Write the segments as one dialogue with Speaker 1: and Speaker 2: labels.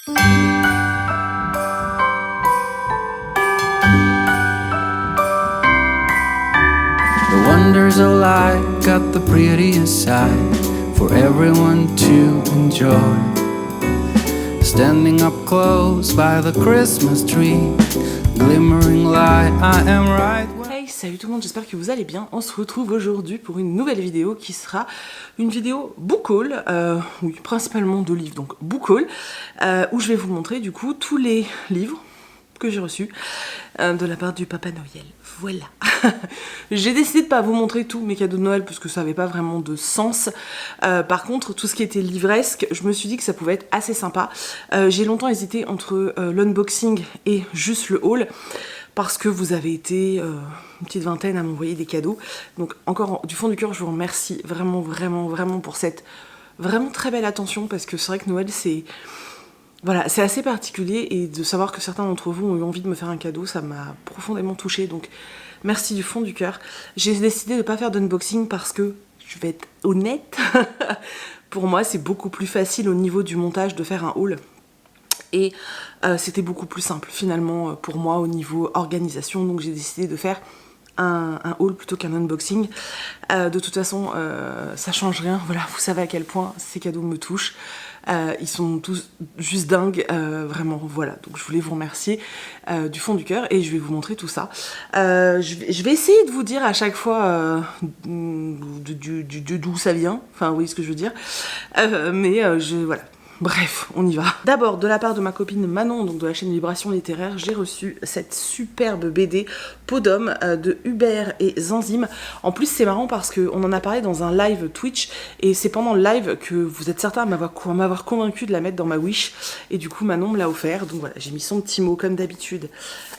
Speaker 1: The wonders of life got the prettiest side for everyone to enjoy. Standing up close by the Christmas tree, glimmering light, I am right.
Speaker 2: Hey, salut tout le monde, j'espère que vous allez bien. On se retrouve aujourd'hui pour une nouvelle vidéo qui sera une vidéo book haul, oui, principalement de livres, donc book haul, où je vais vous montrer du coup tous les livres que j'ai reçus de la part du Papa Noël. Voilà. J'ai décidé de pas vous montrer tous mes cadeaux de Noël parce que ça n'avait pas vraiment de sens. Par contre, tout ce qui était livresque, je me suis dit que ça pouvait être assez sympa. J'ai longtemps hésité entre l'unboxing et juste le haul parce que vous avez été une petite vingtaine à m'envoyer des cadeaux. Donc encore du fond du cœur, je vous remercie vraiment pour cette vraiment très belle attention parce que c'est vrai que Noël c'est... Voilà, c'est assez particulier et de savoir que certains d'entre vous ont eu envie de me faire un cadeau, ça m'a profondément touchée, donc merci du fond du cœur. J'ai décidé de ne pas faire d'unboxing parce que, je vais être honnête, pour moi c'est beaucoup plus facile au niveau du montage de faire un haul. Et c'était beaucoup plus simple finalement pour moi au niveau organisation, donc j'ai décidé de faire un haul plutôt qu'un unboxing. De toute façon, ça change rien, voilà, vous savez à quel point ces cadeaux me touchent. Ils sont tous juste dingues, vraiment, voilà. Donc je voulais vous remercier du fond du cœur et je vais vous montrer tout ça. Je vais essayer de vous dire à chaque fois d'où ça vient, enfin oui, ce que je veux dire. Voilà. Bref, on y va. D'abord, de la part de ma copine Manon, donc de la chaîne Vibration Littéraire, j'ai reçu cette superbe BD Peau d'homme de Hubert et Zanzime. En plus, c'est marrant parce qu'on en a parlé dans un live Twitch et c'est pendant le live que vous êtes certains à m'avoir convaincu de la mettre dans ma wish. Et du coup, Manon me l'a offert. Donc voilà, j'ai mis son petit mot comme d'habitude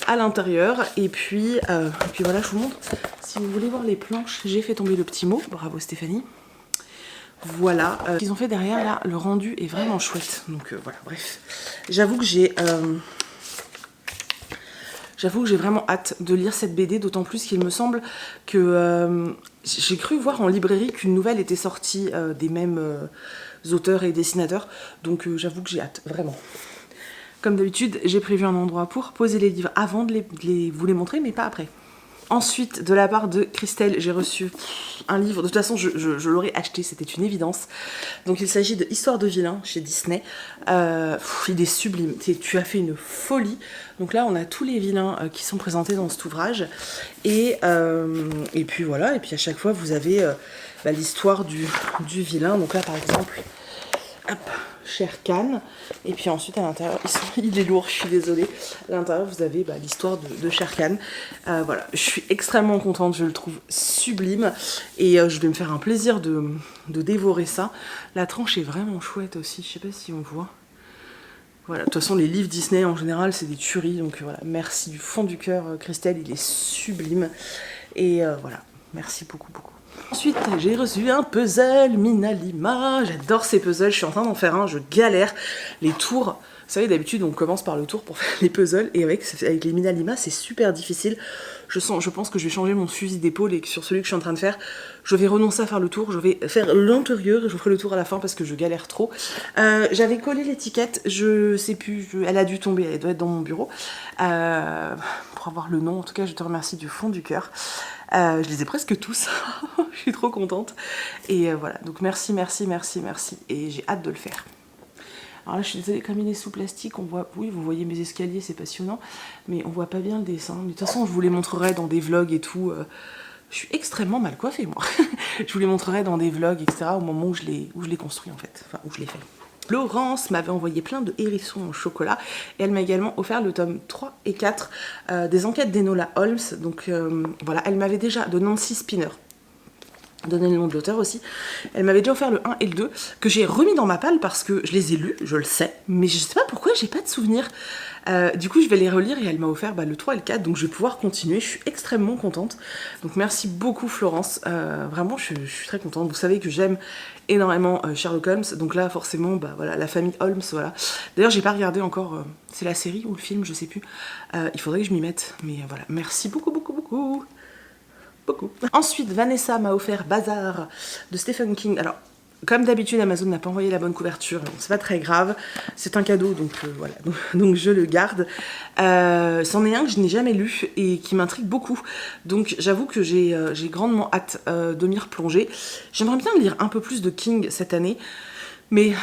Speaker 2: à l'intérieur. Et puis voilà, je vous montre. Si vous voulez voir les planches, j'ai fait tomber le petit mot. Bravo Stéphanie. Voilà, ce qu'ils ont fait derrière là, le rendu est vraiment chouette. Donc voilà, bref. J'avoue que j'ai vraiment hâte de lire cette BD, d'autant plus qu'il me semble que j'ai cru voir en librairie qu'une nouvelle était sortie des mêmes auteurs et dessinateurs. Donc j'avoue que j'ai hâte, vraiment. Comme d'habitude, j'ai prévu un endroit pour poser les livres avant de vous les montrer, mais pas après. Ensuite, de la part de Christelle, j'ai reçu un livre. De toute façon, je l'aurais acheté, c'était une évidence. Donc, il s'agit de Histoire de vilain chez Disney. Il est sublime. Tu as fait une folie. Donc là, on a tous les vilains qui sont présentés dans cet ouvrage. Et puis voilà. Et puis à chaque fois, vous avez l'histoire du vilain. Donc là, par exemple, hop, Shere Khan. Et puis ensuite à l'intérieur, il est lourd, je suis désolée. À l'intérieur vous avez l'histoire de Shere Khan. Voilà, je suis extrêmement contente, je le trouve sublime. Et je vais me faire un plaisir de dévorer ça. La tranche est vraiment chouette aussi, je sais pas si on voit. Voilà, de toute façon les livres Disney en général c'est des tueries. Donc voilà, merci du fond du cœur Christelle, il est sublime. Et voilà, merci beaucoup. Ensuite, j'ai reçu un puzzle Minalima. J'adore ces puzzles, je suis en train d'en faire un, je galère. Les tours, vous savez, d'habitude, on commence par le tour pour faire les puzzles. Et avec les Minalima, c'est super difficile. Je pense que je vais changer mon fusil d'épaule et que sur celui que je suis en train de faire, je vais renoncer à faire le tour. Je vais faire l'intérieur et je ferai le tour à la fin parce que je galère trop. J'avais collé l'étiquette, je sais plus, elle a dû tomber, elle doit être dans mon bureau. Pour avoir le nom, en tout cas, je te remercie du fond du cœur. Je les ai presque tous, je suis trop contente. Et voilà, donc merci. Et j'ai hâte de le faire. Alors là, je suis désolée, comme il est sous plastique, on voit, oui, vous voyez mes escaliers, c'est passionnant, mais on voit pas bien le dessin. Mais de toute façon, je vous les montrerai dans des vlogs et tout. Je suis extrêmement mal coiffée, moi. Je vous les montrerai dans des vlogs, etc., au moment où je les construis, en fait. Enfin, où je les fais. Laurence m'avait envoyé plein de hérissons au chocolat et elle m'a également offert le tome 3 et 4 des enquêtes d'Enola Holmes. Donc voilà, elle m'avait déjà, de Nancy Spinner, donné le nom de l'auteur aussi, elle m'avait déjà offert le 1 et le 2 que j'ai remis dans ma palle parce que je les ai lus, je le sais, mais je sais pas pourquoi j'ai pas de souvenir. Du coup je vais les relire et elle m'a offert le 3 et le 4, donc je vais pouvoir continuer, je suis extrêmement contente. Donc merci beaucoup Florence, vraiment je suis très contente. Vous savez que j'aime énormément Sherlock Holmes, donc là forcément voilà, la famille Holmes, voilà. D'ailleurs j'ai pas regardé encore, c'est la série ou le film, je sais plus, il faudrait que je m'y mette, mais voilà, merci beaucoup. Ensuite Vanessa m'a offert Bazar de Stephen King. Alors Comme d'habitude, Amazon n'a pas envoyé la bonne couverture, donc c'est pas très grave. C'est un cadeau, donc voilà, donc je le garde. C'en est un que je n'ai jamais lu et qui m'intrigue beaucoup. Donc j'avoue que j'ai grandement hâte de m'y replonger. J'aimerais bien lire un peu plus de King cette année, mais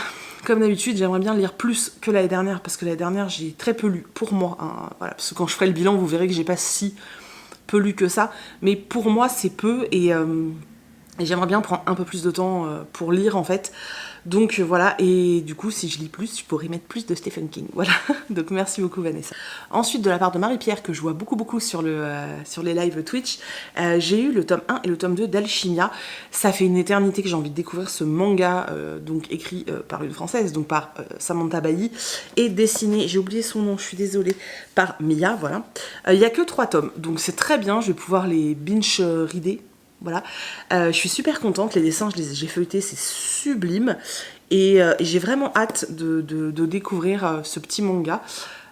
Speaker 2: comme d'habitude, j'aimerais bien lire plus que l'année dernière, parce que l'année dernière, j'ai très peu lu, pour moi. Hein, voilà, parce que quand je ferai le bilan, vous verrez que j'ai pas si peu lu que ça. Mais pour moi, c'est peu, et j'aimerais bien prendre un peu plus de temps pour lire en fait. Donc voilà, et du coup si je lis plus, je pourrais mettre plus de Stephen King. Voilà, donc merci beaucoup Vanessa. Ensuite, de la part de Marie-Pierre, que je vois beaucoup sur les lives Twitch, j'ai eu le tome 1 et le tome 2 d'Alchimia. Ça fait une éternité que j'ai envie de découvrir ce manga, donc écrit par une française, donc par Samantha Bailly, et dessiné, j'ai oublié son nom, je suis désolée, par Mia, voilà. Il n'y a que 3 tomes, donc c'est très bien, je vais pouvoir les binge-reader. Voilà, je suis super contente, les dessins j'ai feuilletés, c'est sublime, et j'ai vraiment hâte de découvrir ce petit manga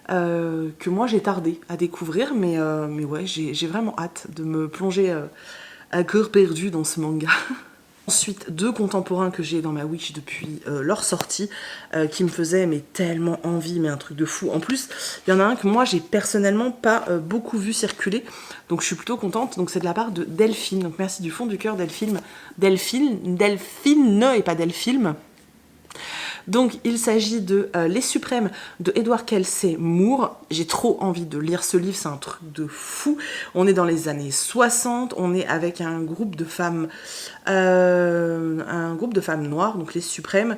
Speaker 2: que moi j'ai tardé à découvrir, mais ouais, j'ai vraiment hâte de me plonger à cœur perdu dans ce manga. Ensuite, 2 contemporains que j'ai dans ma Wish depuis leur sortie, qui me faisaient mais tellement envie, mais un truc de fou. En plus, il y en a un que moi j'ai personnellement pas beaucoup vu circuler, donc je suis plutôt contente. Donc c'est de la part de Delphine. Donc merci du fond du cœur Delphine et pas Delphine. Donc il s'agit de Les Suprêmes de Edward Kelsey Moore. J'ai trop envie de lire ce livre, c'est un truc de fou. On est dans les années 60, on est avec un groupe de femmes noires, donc les Suprêmes.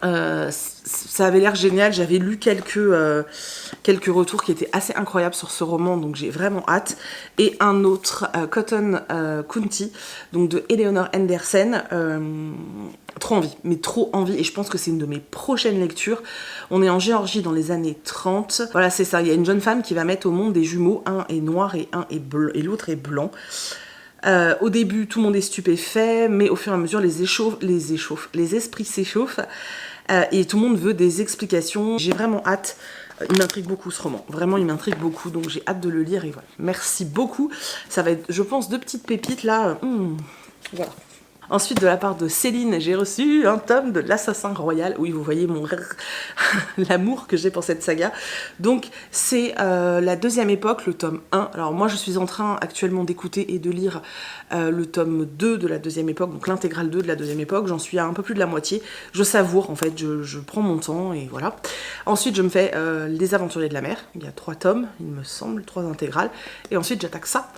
Speaker 2: Ça avait l'air génial, j'avais lu quelques retours qui étaient assez incroyables sur ce roman, donc j'ai vraiment hâte. Et un autre, Cotton County, donc de Eleanor Henderson. Trop envie, mais trop envie, et je pense que c'est une de mes prochaines lectures. On est en Géorgie dans les années 30. Voilà, c'est ça, il y a une jeune femme qui va mettre au monde des jumeaux, un est noir et un est bleu, et l'autre est blanc. Au début, tout le monde est stupéfait, mais au fur et à mesure, les esprits s'échauffent, et tout le monde veut des explications. J'ai vraiment hâte. Il m'intrigue beaucoup ce roman, vraiment il m'intrigue beaucoup, donc j'ai hâte de le lire, et voilà. Merci beaucoup, ça va être, je pense, 2 petites pépites là. Voilà. Ensuite, de la part de Céline, j'ai reçu un tome de l'Assassin Royal. Oui, vous voyez l'amour que j'ai pour cette saga. Donc, c'est la 2e époque, le tome 1. Alors moi, je suis en train actuellement d'écouter et de lire le tome 2 de la 2e époque, donc l'intégrale 2 de la 2e époque. J'en suis à un peu plus de la moitié. Je savoure, en fait, je prends mon temps, et voilà. Ensuite, je me fais Les Aventuriers de la Mer. Il y a 3 tomes, il me semble, 3 intégrales. Et ensuite, j'attaque ça.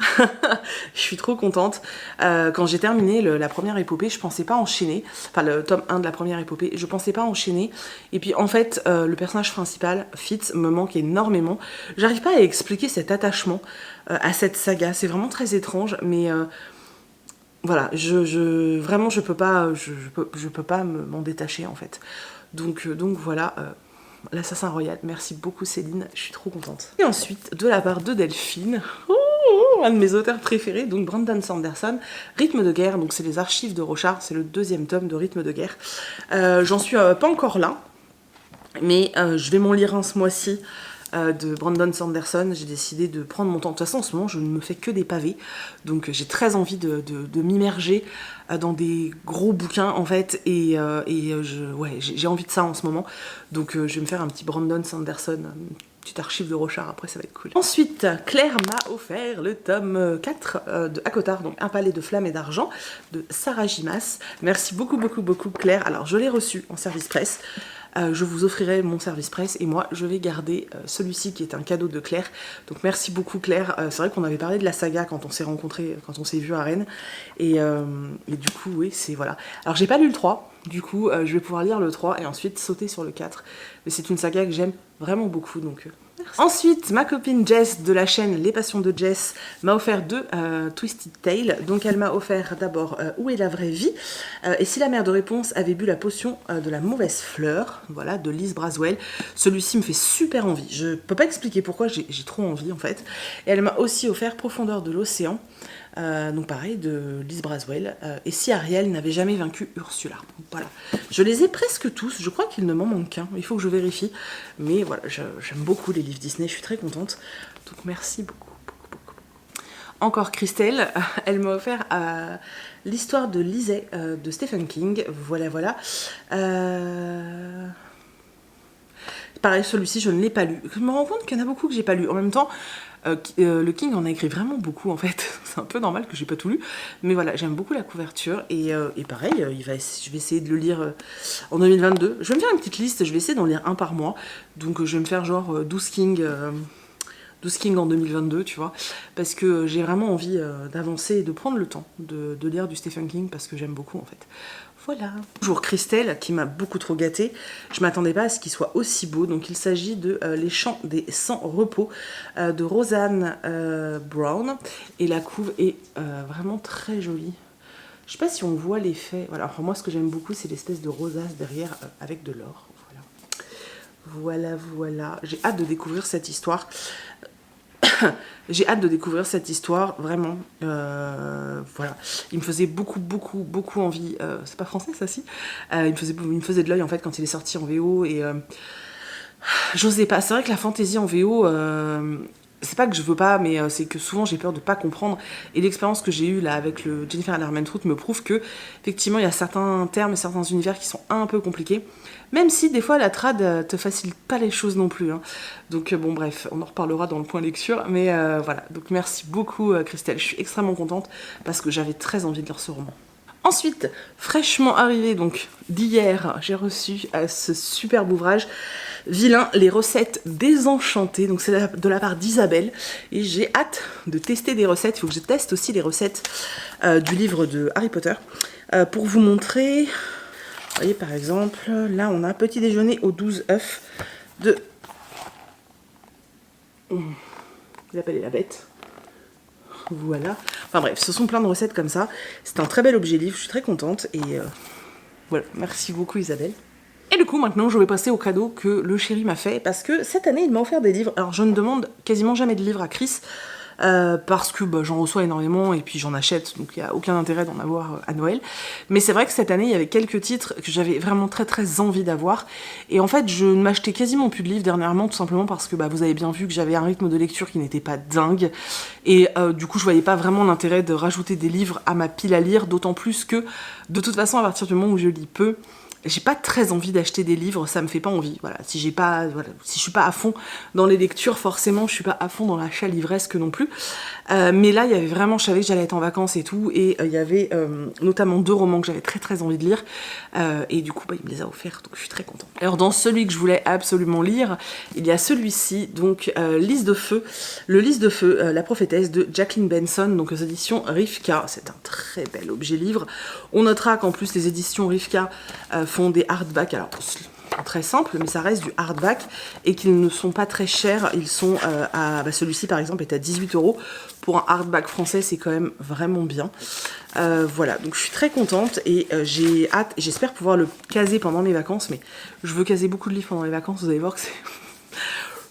Speaker 2: Je suis trop contente. Quand j'ai terminé la première épopée, je pensais pas enchaîner, enfin le tome 1 de la première épopée, je pensais pas enchaîner, et puis en fait le personnage principal, Fitz, me manque énormément. J'arrive pas à expliquer cet attachement à cette saga, c'est vraiment très étrange, mais voilà, vraiment je peux pas m'en détacher en fait. Donc voilà, l'Assassin Royal, merci beaucoup Céline, je suis trop contente. Et ensuite, de la part de Delphine, un de mes auteurs préférés, donc Brandon Sanderson, Rythme de guerre, donc c'est les archives de Rochard, c'est le 2e tome de Rythme de guerre. J'en suis pas encore là, mais je vais m'en lire un ce mois-ci de Brandon Sanderson. J'ai décidé de prendre mon temps. De toute façon, en ce moment, je ne me fais que des pavés, donc j'ai très envie de m'immerger dans des gros bouquins en fait, et j'ai envie de ça en ce moment, donc je vais me faire un petit Brandon Sanderson, petite archive de Rochard, après ça va être cool. Ensuite, Claire m'a offert le tome 4 de Akotar, donc Un palais de flammes et d'argent, de Sarah Gimas. Merci beaucoup Claire. Alors je l'ai reçu en service presse. Je vous offrirai mon service presse, et moi je vais garder celui-ci qui est un cadeau de Claire. Donc merci beaucoup Claire. C'est vrai qu'on avait parlé de la saga quand on s'est rencontrés, quand on s'est vu à Rennes, et du coup oui, c'est voilà. Alors j'ai pas lu le 3, du coup je vais pouvoir lire le 3 et ensuite sauter sur le 4, mais c'est une saga que j'aime vraiment beaucoup, donc merci. Ensuite, ma copine Jess de la chaîne Les Passions de Jess m'a offert 2 Twisted Tale. Donc elle m'a offert d'abord Où est la vraie vie, et si la mère de réponse avait bu la potion de la mauvaise fleur, voilà, de Lise Braswell. Celui-ci me fait super envie, je peux pas expliquer pourquoi, j'ai trop envie en fait. Et elle m'a aussi offert Profondeur de l'océan, donc pareil, de Lise Braswell, et si Ariel n'avait jamais vaincu Ursula. Voilà, je les ai presque tous, je crois qu'il ne m'en manque qu'un, il faut que je vérifie, mais voilà, j'aime beaucoup les livres Disney, je suis très contente, donc merci beaucoup. encore Christelle, elle m'a offert l'histoire de Lisey de Stephen King. Voilà, voilà. Pareil, celui-ci, je ne l'ai pas lu. Je me rends compte qu'il y en a beaucoup que j'ai pas lu. En même temps, le King en a écrit vraiment beaucoup en fait. C'est un peu normal que j'ai pas tout lu. Mais voilà, j'aime beaucoup la couverture. Et pareil, je vais essayer de le lire en 2022. Je vais me faire une petite liste, je vais essayer d'en lire un par mois. Donc je vais me faire genre 12 King en 2022, tu vois, parce que j'ai vraiment envie d'avancer et de prendre le temps de lire du Stephen King, parce que j'aime beaucoup en fait. Voilà. Toujours Christelle, qui m'a beaucoup trop gâtée. Je m'attendais pas à ce qu'il soit aussi beau. Donc il s'agit de Les Chants des Sans Repos de Roseanne Brown. Et la couve est vraiment très jolie. Je sais pas si on voit l'effet. Voilà. Alors moi, ce que j'aime beaucoup, c'est l'espèce de rosace derrière avec de l'or. Voilà. Voilà. J'ai hâte de découvrir cette histoire. J'ai hâte de découvrir cette histoire, vraiment. Voilà. Il me faisait beaucoup envie. C'est pas français, ça, si il me faisait de l'œil, en fait, quand il est sorti en VO. Et j'osais pas. C'est vrai que la fantaisie en VO... c'est pas que je veux pas, mais c'est que souvent j'ai peur de pas comprendre. Et l'expérience que j'ai eue là avec le Jennifer Adarmentruth me prouve que effectivement il y a certains termes et certains univers qui sont un peu compliqués. Même si des fois la trad te facilite pas les choses non plus. Hein. Donc bon bref, on en reparlera dans le point lecture. Mais voilà, donc merci beaucoup Christelle, je suis extrêmement contente parce que j'avais très envie de lire ce roman. Ensuite, fraîchement arrivé, donc d'hier, j'ai reçu ce superbe ouvrage, Vilain, les recettes désenchantées. Donc c'est de la part d'Isabelle. Et j'ai hâte de tester des recettes. Il faut que je teste aussi les recettes du livre de Harry Potter. Pour vous montrer, vous voyez par exemple, là on a petit déjeuner aux 12 œufs de... Il appelle la bête. Voilà. Enfin bref, ce sont plein de recettes comme ça. C'est un très bel objet livre, je suis très contente. Et voilà, merci beaucoup Isabelle. Et du coup, maintenant, je vais passer au cadeau que le chéri m'a fait. Parce que cette année, il m'a offert des livres. Alors, je ne demande quasiment jamais de livres à Chris. Parce que j'en reçois énormément et puis j'en achète. Donc, il n'y a aucun intérêt d'en avoir à Noël. Mais c'est vrai que cette année, il y avait quelques titres que j'avais vraiment très envie d'avoir. Et en fait, je ne m'achetais quasiment plus de livres dernièrement, tout simplement parce que vous avez bien vu que j'avais un rythme de lecture qui n'était pas dingue. Et du coup, je voyais pas vraiment l'intérêt de rajouter des livres à ma pile à lire. D'autant plus que, de toute façon, à partir du moment où je lis peu... J'ai pas très envie d'acheter des livres, ça me fait pas envie. Voilà, si je suis pas à fond dans les lectures, forcément, je suis pas à fond dans l'achat livresque non plus. Mais là, il y avait vraiment, je savais que j'allais être en vacances et tout, et il y avait notamment 2 romans que j'avais très envie de lire, et du coup, il me les a offerts, donc je suis très contente. Alors, dans celui que je voulais absolument lire, il y a celui-ci, donc Lys de Feu, le Lys de Feu, la prophétesse de Jacqueline Benson, donc aux éditions Rivka. C'est un très bel objet livre. On notera qu'en plus, les éditions Rivka font des hardbacks, alors très simple, mais ça reste du hardback et qu'ils ne sont pas très chers. Ils sont celui-ci par exemple est à 18 €. Pour un hardback français, c'est quand même vraiment bien. Voilà, donc je suis très contente et j'ai hâte, j'espère pouvoir le caser pendant mes vacances, mais je veux caser beaucoup de livres pendant les vacances, vous allez voir que c'est...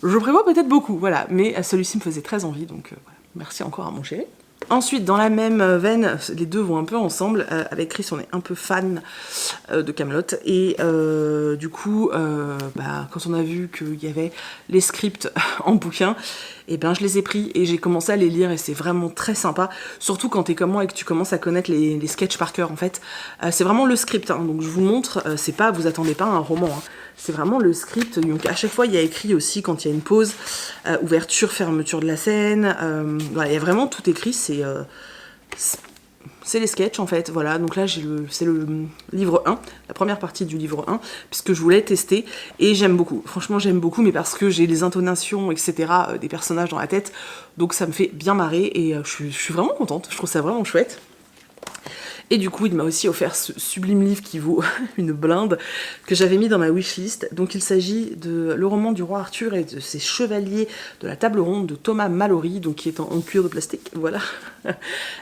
Speaker 2: Je prévois peut-être beaucoup, voilà, mais celui-ci me faisait très envie, donc voilà. Merci encore à mon chéri. Ensuite, dans la même veine, les deux vont un peu ensemble. Avec Chris, on est un peu fan de Kaamelott. Et du coup, quand on a vu qu'il y avait les scripts en bouquin, et je les ai pris et j'ai commencé à les lire et c'est vraiment très sympa. Surtout quand t'es comme moi et que tu commences à connaître les sketchs par cœur, en fait. C'est vraiment le script, hein. Donc je vous montre, c'est pas, vous attendez pas à un roman, hein. C'est vraiment le script. Donc à chaque fois, il y a écrit aussi quand il y a une pause, ouverture, fermeture de la scène. Voilà, il y a vraiment tout écrit. C'est les sketchs en fait. Voilà, donc là c'est le livre 1, la première partie du livre 1, puisque je voulais tester et j'aime beaucoup. Franchement, j'aime beaucoup, mais parce que j'ai les intonations, etc. Des personnages dans la tête, donc ça me fait bien marrer et je suis vraiment contente. Je trouve ça vraiment chouette. Et du coup, il m'a aussi offert ce sublime livre qui vaut une blinde, que j'avais mis dans ma wishlist. Donc il s'agit de le roman du roi Arthur et de ses chevaliers de la table ronde de Thomas Malory, donc qui est en cuir de plastique, voilà.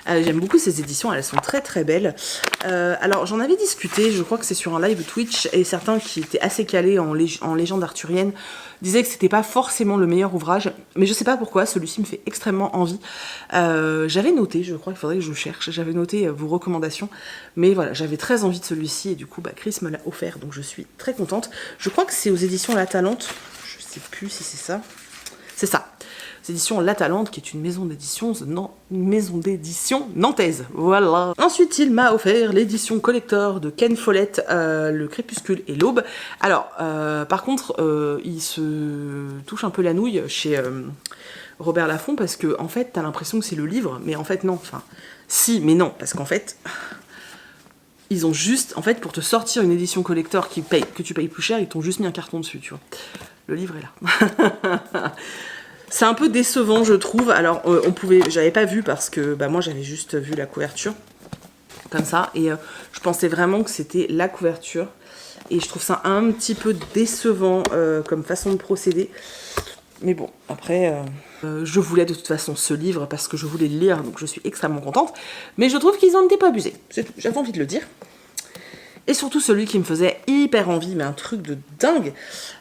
Speaker 2: J'aime beaucoup ces éditions, elles sont très belles. Alors j'en avais discuté, je crois que c'est sur un live Twitch, et certains qui étaient assez calés en légende arthurienne disaient que c'était pas forcément le meilleur ouvrage, mais je sais pas pourquoi, celui-ci me fait extrêmement envie. J'avais noté, je crois qu'il faudrait que je cherche, j'avais noté vos recommandations, mais voilà, j'avais très envie de celui-ci, et du coup, Chris me l'a offert, donc je suis très contente. Je crois que c'est aux éditions La Talente, je sais plus si c'est ça. C'est ça. éditions La Talente, qui est une maison d'édition nantaise. Voilà. Ensuite, il m'a offert l'édition collector de Ken Follett, Le Crépuscule et l'Aube. Alors, par contre, il se touche un peu la nouille chez Robert Laffont, parce que, en fait, t'as l'impression que c'est le livre, mais en fait, non. Enfin, si, mais non, parce qu'en fait... Ils ont juste, en fait, pour te sortir une édition collector que tu payes plus cher, ils t'ont juste mis un carton dessus, tu vois. Le livre est là. C'est un peu décevant, je trouve. Alors, j'avais pas vu parce que, moi, j'avais juste vu la couverture, comme ça, et je pensais vraiment que c'était la couverture. Et je trouve ça un petit peu décevant comme façon de procéder. Mais bon, après, je voulais de toute façon ce livre parce que je voulais le lire, donc je suis extrêmement contente. Mais je trouve qu'ils en étaient pas abusés, c'est tout, j'avais envie de le dire. Et surtout celui qui me faisait hyper envie, mais un truc de dingue,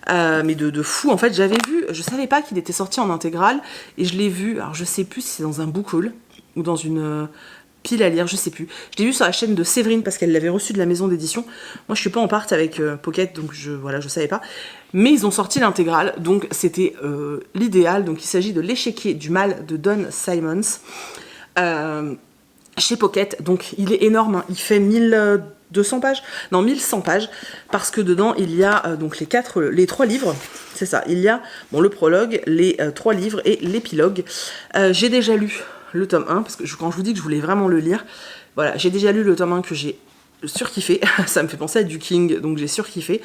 Speaker 2: mais de fou. En fait, j'avais vu, je savais pas qu'il était sorti en intégrale, et je l'ai vu, alors je sais plus si c'est dans un book haul, ou dans une... pile à lire, je sais plus. Je l'ai vu sur la chaîne de Séverine parce qu'elle l'avait reçu de la maison d'édition. Moi, je suis pas en part avec Pocket, donc je savais pas. Mais ils ont sorti l'intégrale, donc c'était l'idéal. Donc il s'agit de L'échiquier du mal de Don Simmons chez Pocket. Donc il est énorme, hein. Il fait 1200 pages, non 1100 pages, parce que dedans il y a donc les 3 livres. C'est ça, il y a le prologue, les 3 livres et l'épilogue. J'ai déjà lu le tome 1, parce que quand je vous dis que je voulais vraiment le lire, voilà, j'ai déjà lu le tome 1 que j'ai surkiffé, ça me fait penser à du King, donc j'ai surkiffé.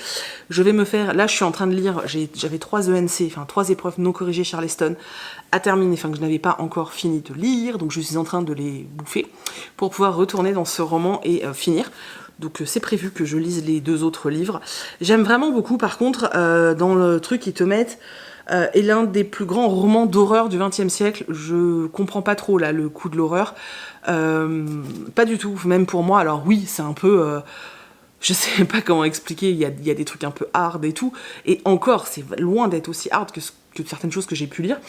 Speaker 2: Je vais me faire, là je suis en train de lire, j'avais 3 ENC, enfin 3 épreuves non corrigées Charleston à terminer, enfin que je n'avais pas encore fini de lire, donc je suis en train de les bouffer pour pouvoir retourner dans ce roman et finir. Donc c'est prévu que je lise les 2 autres livres. J'aime vraiment beaucoup, par contre, dans le truc ils te mettent est l'un des plus grands romans d'horreur du XXe siècle. Je comprends pas trop là le coup de l'horreur, pas du tout, même pour moi. Alors oui, c'est un peu, je sais pas comment expliquer. Il y a des trucs un peu hard et tout, et encore, c'est loin d'être aussi hard que certaines choses que j'ai pu lire.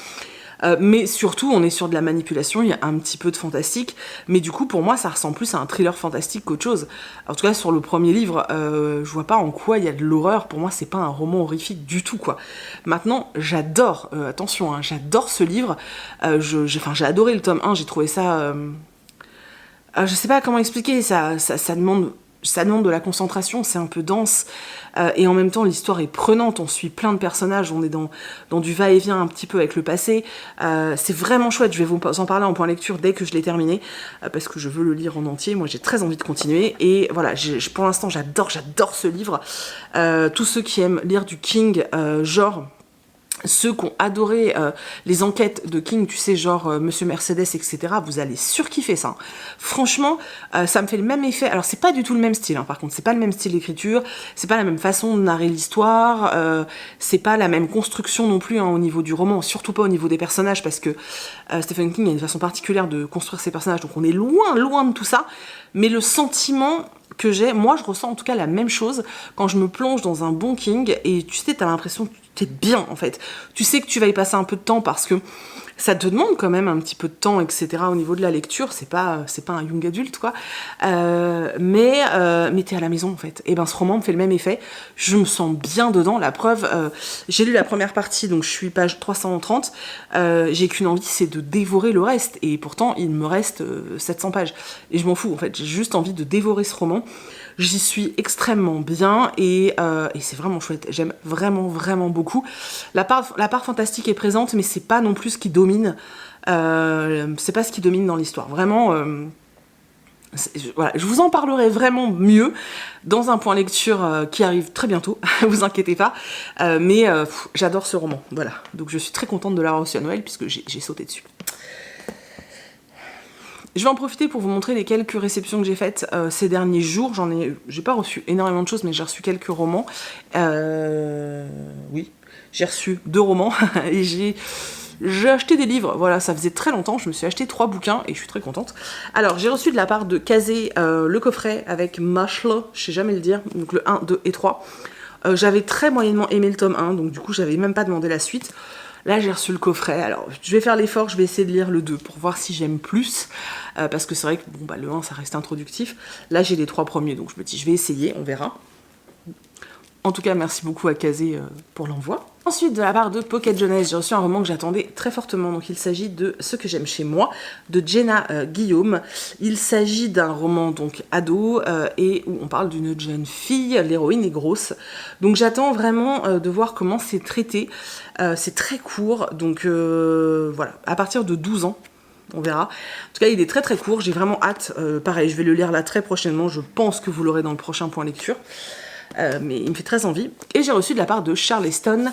Speaker 2: Mais surtout, on est sur de la manipulation, il y a un petit peu de fantastique, mais du coup, pour moi, ça ressemble plus à un thriller fantastique qu'autre chose. En tout cas, sur le premier livre, je vois pas en quoi il y a de l'horreur. Pour moi, c'est pas un roman horrifique du tout, quoi. Maintenant, j'adore, attention, hein, j'adore ce livre. J'ai adoré le tome 1, j'ai trouvé ça... je sais pas comment expliquer, ça demande de la concentration, c'est un peu dense, et en même temps l'histoire est prenante, on suit plein de personnages, on est dans du va-et-vient un petit peu avec le passé, c'est vraiment chouette. Je vais vous en parler en point lecture dès que je l'ai terminé, parce que je veux le lire en entier. Moi j'ai très envie de continuer, et voilà, pour l'instant j'adore ce livre. Tous ceux qui aiment lire du King, genre... Ceux qui ont adoré les enquêtes de King, tu sais, genre Monsieur Mercedes, etc., vous allez surkiffer ça. Franchement, ça me fait le même effet. Alors, c'est pas du tout le même style, hein, par contre. C'est pas le même style d'écriture, c'est pas la même façon de narrer l'histoire, c'est pas la même construction non plus, hein, au niveau du roman, surtout pas au niveau des personnages, parce que Stephen King a une façon particulière de construire ses personnages, donc on est loin de tout ça. Mais le sentiment que j'ai, moi je ressens en tout cas la même chose quand je me plonge dans un bon King, et tu sais, t'as l'impression que t'es bien en fait. Tu sais que tu vas y passer un peu de temps parce que ça te demande quand même un petit peu de temps, etc. au niveau de la lecture, c'est pas un young adulte, quoi. Mais t'es à la maison en fait. Et ben ce roman me fait le même effet. Je me sens bien dedans. La preuve, j'ai lu la première partie, donc je suis page 330. J'ai qu'une envie, c'est de dévorer le reste. Et pourtant, il me reste 700 pages. Et je m'en fous en fait. J'ai juste envie de dévorer ce roman. J'y suis extrêmement bien, et c'est vraiment chouette. J'aime vraiment beaucoup. La part fantastique est présente, mais c'est pas non plus ce qui domine. C'est pas ce qui domine dans l'histoire. Vraiment, voilà, je vous en parlerai vraiment mieux dans un point lecture qui arrive très bientôt. Vous inquiétez pas. Mais j'adore ce roman. Voilà. Donc je suis très contente de l'avoir reçu à Noël puisque j'ai sauté dessus. Je vais en profiter pour vous montrer les quelques réceptions que j'ai faites ces derniers jours. J'ai pas reçu énormément de choses, mais j'ai reçu quelques romans. Oui, j'ai reçu 2 romans et j'ai acheté des livres. Voilà, ça faisait très longtemps. Je me suis acheté 3 bouquins et je suis très contente. Alors, j'ai reçu de la part de Kazé le coffret avec Mashle, je sais jamais le dire, donc le 1, 2 et 3. J'avais très moyennement aimé le tome 1, donc du coup, j'avais même pas demandé la suite. Là, j'ai reçu le coffret. Alors, je vais faire l'effort, je vais essayer de lire le 2 pour voir si j'aime plus. Parce que c'est vrai que le 1, ça reste introductif. Là, j'ai les 3 premiers, donc je me dis, je vais essayer, on verra. En tout cas, merci beaucoup à Kazé pour l'envoi. Ensuite, de la part de Pocket Jeunesse, j'ai reçu un roman que j'attendais très fortement. Donc, il s'agit de Ce que j'aime chez moi, de Jenna Guillaume. Il s'agit d'un roman donc ado et où on parle d'une jeune fille. L'héroïne est grosse. Donc, j'attends vraiment de voir comment c'est traité. C'est très court. Donc, voilà, à partir de 12 ans. On verra. En tout cas, il est très très court. J'ai vraiment hâte. Pareil, je vais le lire là très prochainement. Je pense que vous l'aurez dans le prochain point lecture. Mais il me fait très envie. Et j'ai reçu de la part de Charleston,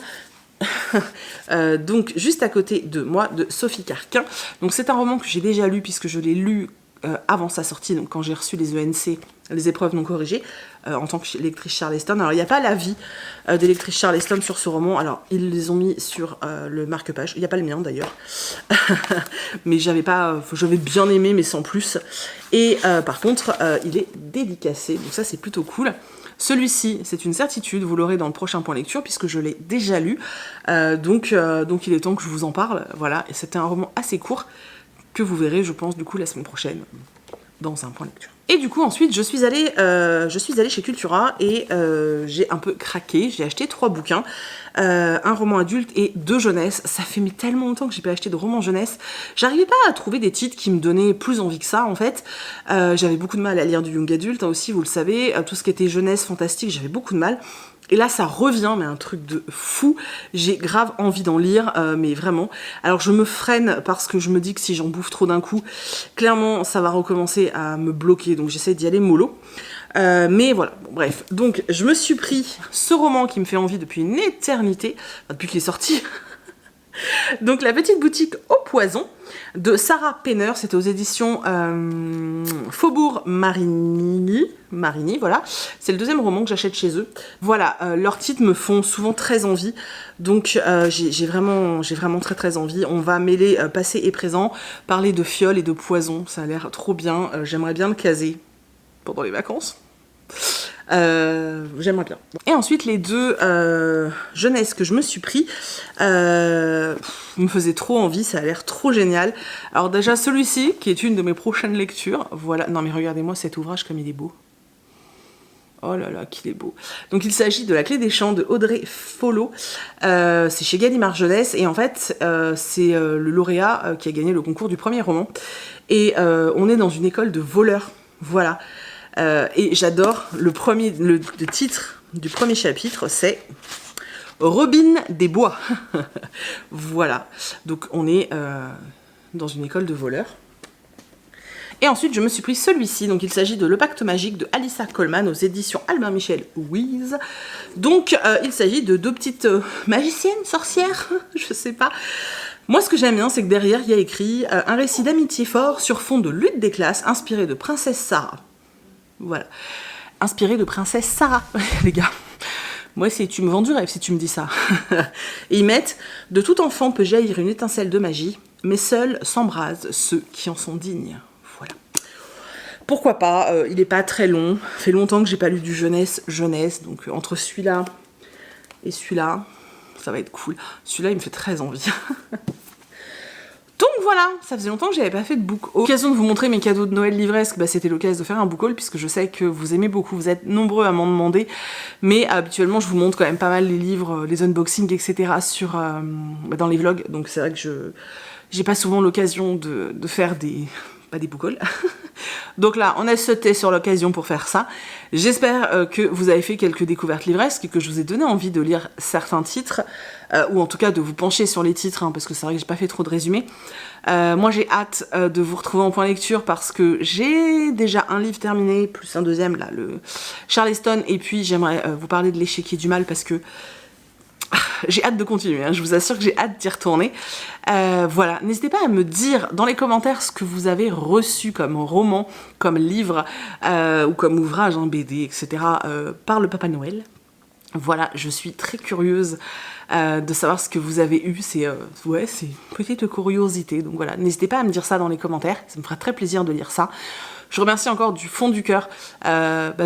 Speaker 2: donc juste à côté de moi, de Sophie Carquin. Donc c'est un roman que j'ai déjà lu puisque je l'ai lu avant sa sortie, donc quand j'ai reçu les ENC, les épreuves non corrigées, en tant que lectrice Charleston. Alors il n'y a pas l'avis des lectrices Charleston sur ce roman, alors ils les ont mis sur le marque-page, il n'y a pas le mien d'ailleurs, mais j'avais bien aimé mais sans plus. Et par contre il est dédicacé, donc ça c'est plutôt cool. Celui-ci, c'est une certitude, vous l'aurez dans le prochain point lecture puisque je l'ai déjà lu, donc il est temps que je vous en parle. Voilà, et c'était un roman assez court que vous verrez, je pense, du coup la semaine prochaine dans un point lecture. Et du coup, ensuite, je suis allée chez Cultura et j'ai un peu craqué. J'ai acheté 3 bouquins, un roman adulte et 2 jeunesse. Ça fait tellement longtemps que j'ai pas acheté de roman jeunesse. J'arrivais pas à trouver des titres qui me donnaient plus envie que ça, en fait. J'avais beaucoup de mal à lire du young adulte, hein, aussi, vous le savez. Tout ce qui était jeunesse, fantastique, j'avais beaucoup de mal. Et là, ça revient, mais un truc de fou. J'ai grave envie d'en lire, mais vraiment. Alors, je me freine parce que je me dis que si j'en bouffe trop d'un coup, clairement, ça va recommencer à me bloquer. Donc, j'essaie d'y aller mollo. Mais voilà, bon, bref. Donc, je me suis pris ce roman qui me fait envie depuis une éternité, enfin, depuis qu'il est sorti. Donc, La petite boutique au poison de Sarah Penner, c'était aux éditions Faubourg Marigny, voilà. C'est le 2e roman que j'achète chez eux. Voilà, leurs titres me font souvent très envie, donc j'ai vraiment très très envie. On va mêler passé et présent, parler de fiole et de poison, ça a l'air trop bien. J'aimerais bien le caser pendant les vacances. J'aimerais bien. Et ensuite, les 2 jeunesse que je me suis pris me faisaient trop envie, ça a l'air trop génial. Alors déjà, celui-ci, qui est une de mes prochaines lectures, voilà. Non mais regardez-moi cet ouvrage comme il est beau. Oh là là, qu'il est beau. Donc il s'agit de La clé des champs de Audrey Follo. C'est chez Gallimard Jeunesse et en fait, c'est le lauréat qui a gagné le concours du premier roman. Et on est dans une école de voleurs, voilà. Et j'adore le titre du premier chapitre, c'est Robin des Bois. Voilà, donc on est dans une école de voleurs. Et ensuite je me suis pris celui-ci, donc il s'agit de Le Pacte magique de Alyssa Coleman aux éditions Albin Michel Louise. Donc il s'agit de 2 petites magiciennes, sorcières, je sais pas. Moi, ce que j'aime bien, c'est que derrière, il y a écrit un récit d'amitié fort sur fond de lutte des classes inspiré de Princesse Sarah. Voilà. Inspiré de Princesse Sarah, les gars. Moi, tu me vends du rêve si tu me dis ça. Et ils mettent « De tout enfant peut jaillir une étincelle de magie, mais seuls s'embrasent ceux qui en sont dignes. » Voilà. Pourquoi pas, il n'est pas très long. Ça fait longtemps que j'ai pas lu du jeunesse, donc entre celui-là et celui-là, ça va être cool. Celui-là, il me fait très envie. Donc voilà, ça faisait longtemps que j'avais pas fait de book haul. L'occasion de vous montrer mes cadeaux de Noël livresques, c'était l'occasion de faire un book haul puisque je sais que vous aimez beaucoup, vous êtes nombreux à m'en demander, mais habituellement je vous montre quand même pas mal les livres, les unboxings, etc. Dans les vlogs, donc c'est vrai que j'ai pas souvent l'occasion de faire des book hauls. Donc là, on a sauté sur l'occasion pour faire ça. J'espère que vous avez fait quelques découvertes livresques et que je vous ai donné envie de lire certains titres, ou en tout cas de vous pencher sur les titres, hein, parce que c'est vrai que j'ai pas fait trop de résumés. Moi j'ai hâte de vous retrouver en point lecture parce que j'ai déjà un livre terminé, plus un deuxième, là, le Charleston, et puis j'aimerais vous parler de L'échiquier du mal parce que j'ai hâte de continuer, hein, je vous assure que j'ai hâte d'y retourner. Voilà, n'hésitez pas à me dire dans les commentaires ce que vous avez reçu comme roman, comme livre, ou comme ouvrage, hein, BD, etc. Par le Papa Noël. Voilà, je suis très curieuse de savoir ce que vous avez eu, c'est une petite curiosité, donc voilà, n'hésitez pas à me dire ça dans les commentaires, ça me fera très plaisir de lire ça. Je remercie encore du fond du cœur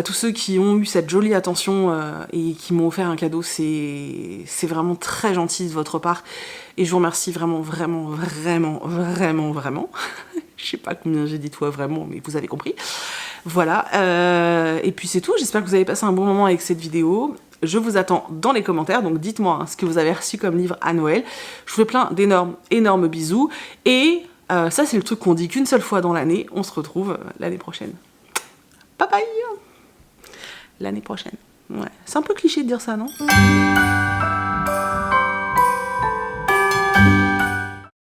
Speaker 2: tous ceux qui ont eu cette jolie attention et qui m'ont offert un cadeau, c'est vraiment très gentil de votre part et je vous remercie vraiment, vraiment, vraiment, vraiment, vraiment. Je sais pas combien j'ai dit toi vraiment, mais vous avez compris. Voilà, et puis c'est tout, j'espère que vous avez passé un bon moment avec cette vidéo. Je vous attends dans les commentaires, donc dites-moi ce que vous avez reçu comme livre à Noël. Je vous fais plein d'énormes bisous. Et ça, c'est le truc qu'on dit qu'une seule fois dans l'année. On se retrouve l'année prochaine. Bye bye! L'année prochaine. Ouais. C'est un peu cliché de dire ça, non?